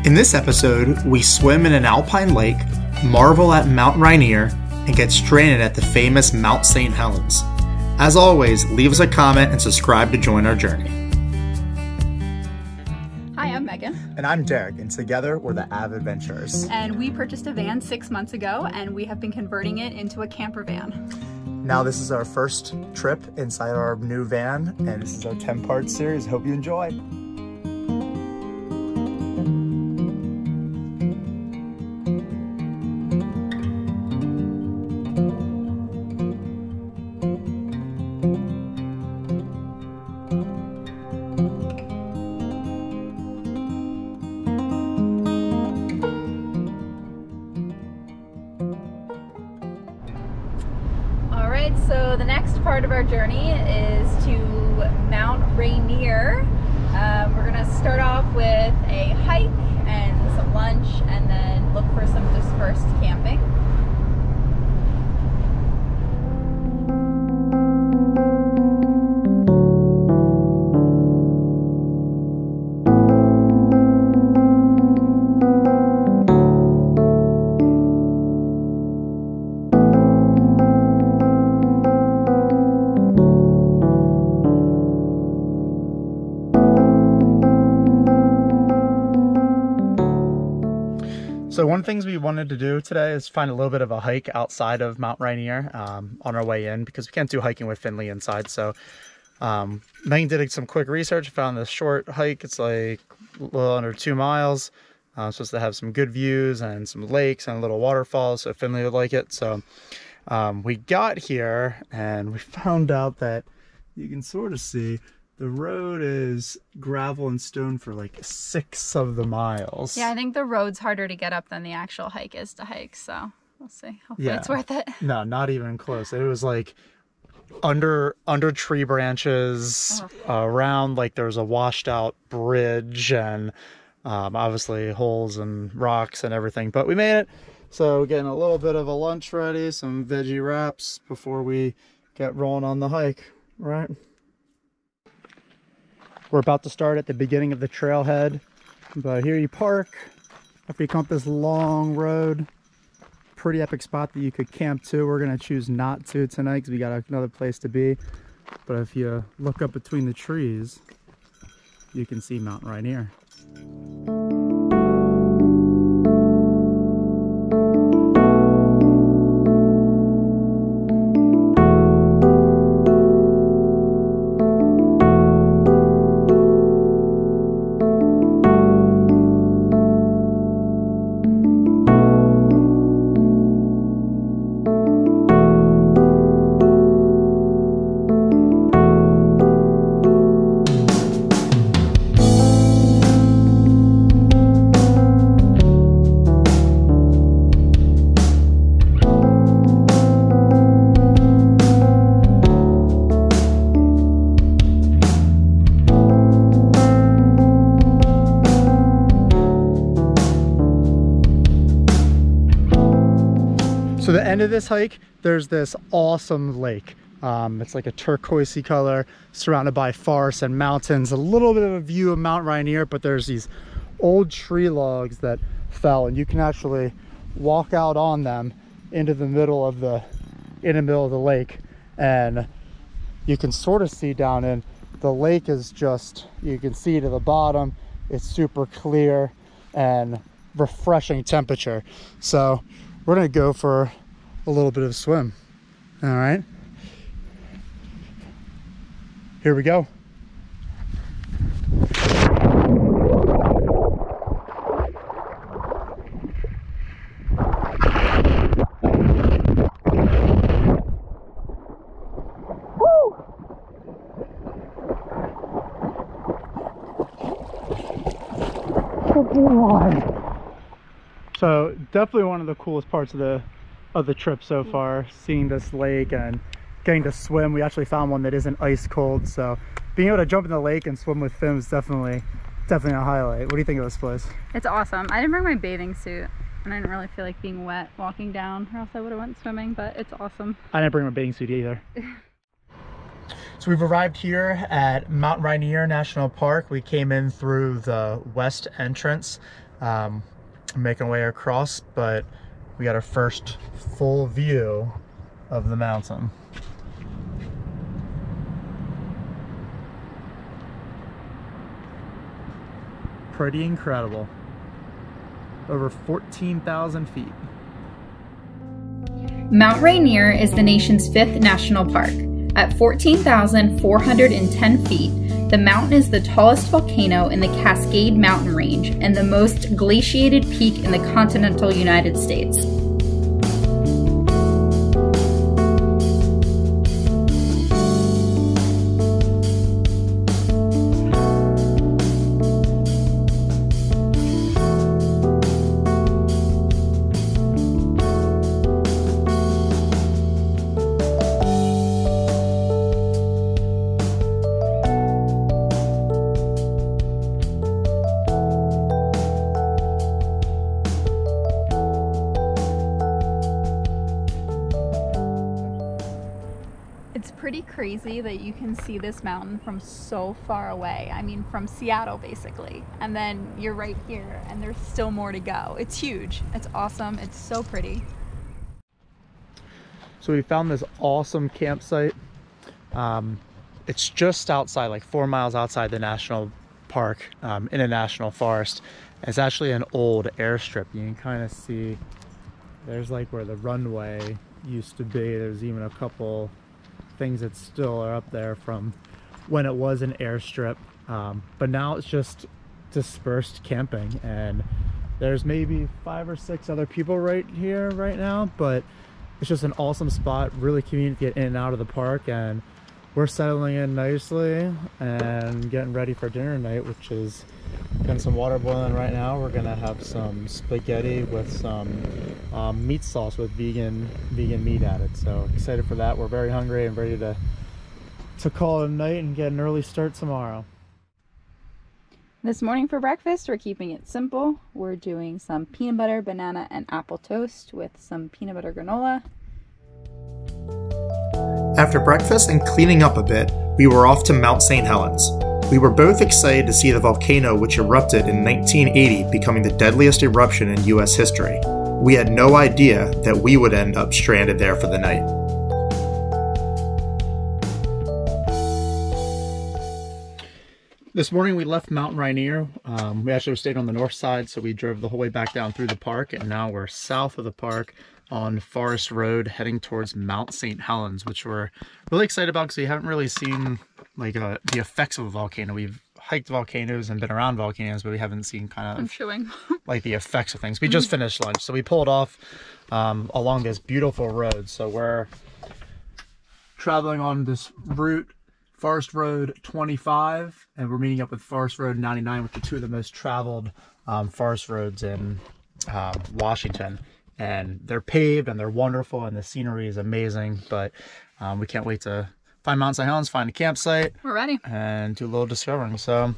In this episode, we swim in an alpine lake, marvel at Mount Rainier, and get stranded at the famous Mount St. Helens. As always, leave us a comment and subscribe to join our journey. Hi, I'm Megan. And I'm Derek, and together we're the Av Adventurers. And we purchased a van 6 months ago, and we have been converting it into a camper van. Now this is our first trip inside our new van, and this is our 10-part series. Hope you enjoy. So the next part of our journey is to Mount Rainier. We're gonna start off with a hike and some lunch, and then look for some dispersed camping. So one of the things we wanted to do today is find a little bit of a hike outside of Mount Rainier on our way in, because we can't do hiking with Finley inside. So Megan did some quick research, found this short hike. It's like a little under 2 miles. Supposed to have some good views and some lakes and a little waterfall, so Finley would like it. So we got here and we found out that you can sort of see the road is gravel and stone for like 6 of the miles. Yeah, I think the road's harder to get up than the actual hike is to hike, so we'll see. Hopefully it's worth it. No, not even close. It was like under tree branches, around like there was a washed out bridge, and obviously holes and rocks and everything, but we made it. So getting a little bit of a lunch ready, some veggie wraps before we get rolling on the hike, right? We're about to start at the beginning of the trailhead, but here you park after you come up this long road. Pretty epic spot that you could camp to. We're gonna choose not to tonight because we got another place to be. But if you look up between the trees, you can see Mount Rainier. So the end of this hike, there's this awesome lake. It's like a turquoisey color, surrounded by forests and mountains. A little bit of a view of Mount Rainier, but there's these old tree logs that fell, and you can actually walk out on them into the middle of the lake, and you can sort of see down in the lake is just, you can see to the bottom. It's super clear and refreshing temperature. So we're gonna go for a little bit of a swim. All right, here we go. So definitely one of the coolest parts of the trip so far, seeing this lake and getting to swim. We actually found one that isn't ice cold, so being able to jump in the lake and swim with Finn is definitely a highlight. What do you think of this place? It's awesome. I didn't bring my bathing suit, and I didn't really feel like being wet walking down, or else I would have went swimming, but it's awesome. I didn't bring my bathing suit either. So we've arrived here at Mount Rainier National Park. We came in through the west entrance. making our way across, but we got our first full view of the mountain. Pretty incredible. Over 14,000 feet. Mount Rainier is the nation's 5th national park. At 14,410 feet, the mountain is the tallest volcano in the Cascade Mountain Range and the most glaciated peak in the continental United States. It's pretty crazy that you can see this mountain from so far away. I mean, from Seattle basically. And then you're right here and there's still more to go. It's huge. It's awesome. It's so pretty. So we found this awesome campsite. It's just outside, like 4 miles outside the national park, in a national forest. It's actually an old airstrip. You can kind of see there's like where the runway used to be. There's even a couple things that still are up there from when it was an airstrip, but now it's just dispersed camping, and there's maybe 5 or 6 other people right here right now, but it's just an awesome spot, really convenient to get in and out of the park. And we're settling in nicely and getting ready for dinner tonight, which is getting some water boiling right now. We're gonna have some spaghetti with some meat sauce with vegan meat added. So excited for that. We're very hungry and ready to call it a night and get an early start tomorrow. This morning for breakfast, we're keeping it simple. We're doing some peanut butter, banana, and apple toast with some peanut butter granola. After breakfast and cleaning up a bit, we were off to Mount St. Helens. We were both excited to see the volcano which erupted in 1980, becoming the deadliest eruption in US history. We had no idea that we would end up stranded there for the night. This morning we left Mount Rainier. We actually stayed on the north side, so we drove the whole way back down through the park, and now we're south of the park on Forest Road heading towards Mount St. Helens, which we're really excited about because we haven't really seen like the effects of a volcano. We've hiked volcanoes and been around volcanoes, but we haven't seen kind of like the effects of things. We just finished lunch, so we pulled off along this beautiful road. So we're traveling on this route, Forest Road 25, and we're meeting up with Forest Road 99, which are 2 of the most traveled forest roads in Washington. And they're paved and they're wonderful and the scenery is amazing, but we can't wait to find Mount St. Helens, find a campsite. We're ready. And do a little discovering. So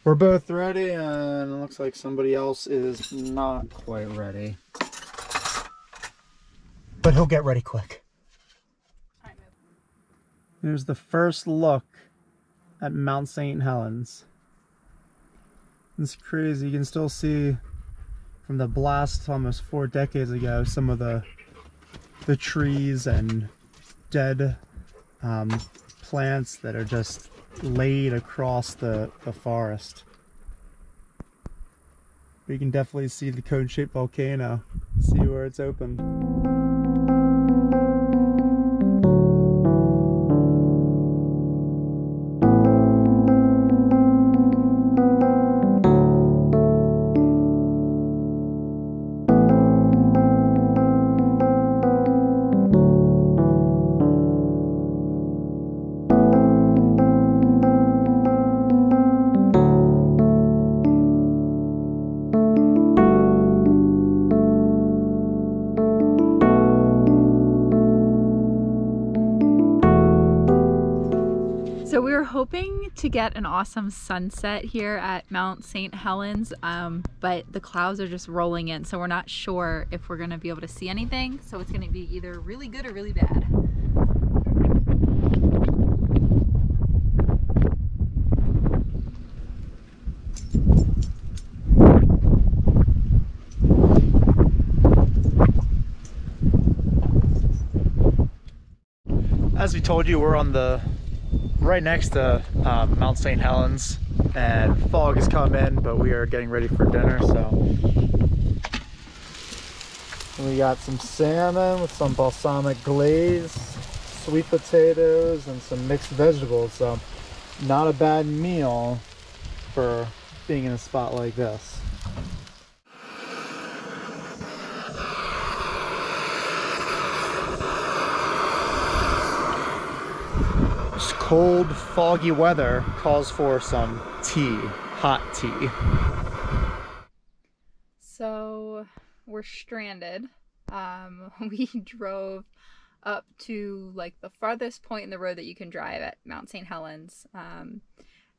we're both ready, and it looks like somebody else is not quite ready. But he'll get ready quick. Here's the first look at Mount St. Helens. It's crazy. You can still see from the blast almost 4 decades ago some of the trees and dead plants that are just laid across the forest. We can definitely see the cone-shaped volcano. See where it's open. So we were hoping to get an awesome sunset here at Mount St. Helens, but the clouds are just rolling in, so we're not sure if we're gonna be able to see anything. So it's gonna be either really good or really bad. as we told you, we're on the right next to Mount St. Helens, and fog has come in, but we are getting ready for dinner. So we got some salmon with some balsamic glaze, sweet potatoes, and some mixed vegetables. So not a bad meal for being in a spot like this. This cold, foggy weather calls for some tea, hot tea. So we're stranded. We drove up to like the farthest point in the road that you can drive at Mount St. Helens,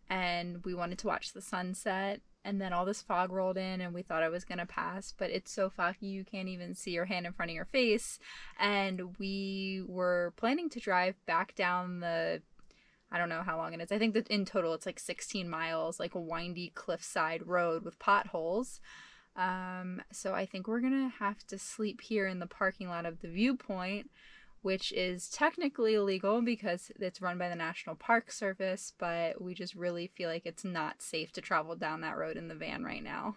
and we wanted to watch the sunset, and then all this fog rolled in and we thought it was gonna pass, but it's so foggy you can't even see your hand in front of your face. And we were planning to drive back down the, I don't know how long it is, I think that in total it's like 16 miles, like a windy cliffside road with potholes. So I think we're gonna have to sleep here in the parking lot of the viewpoint, which is technically illegal because it's run by the National Park Service, but we just really feel like it's not safe to travel down that road in the van right now.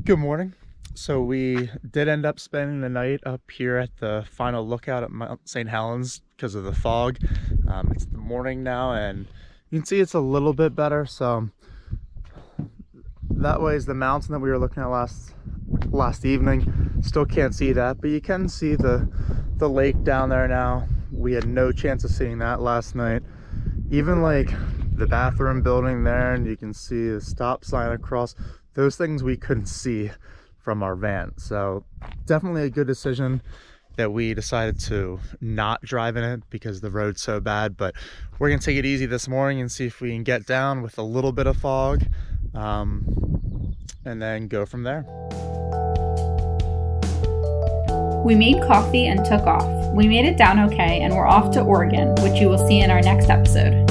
Good morning. So we did end up spending the night up here at the final lookout at Mount St. Helens because of the fog. It's the morning now, and you can see it's a little bit better. So that way is the mountain that we were looking at last evening. Still can't see that, but you can see the lake down there now. We had no chance of seeing that last night. Even like the bathroom building there, and you can see the stop sign across. Those things we couldn't see from our van. So definitely a good decision that we decided to not drive in it because the road's so bad. But we're gonna take it easy this morning and see if we can get down with a little bit of fog, and then go from there. We made coffee and took off. We made it down okay, and we're off to Oregon, which you will see in our next episode.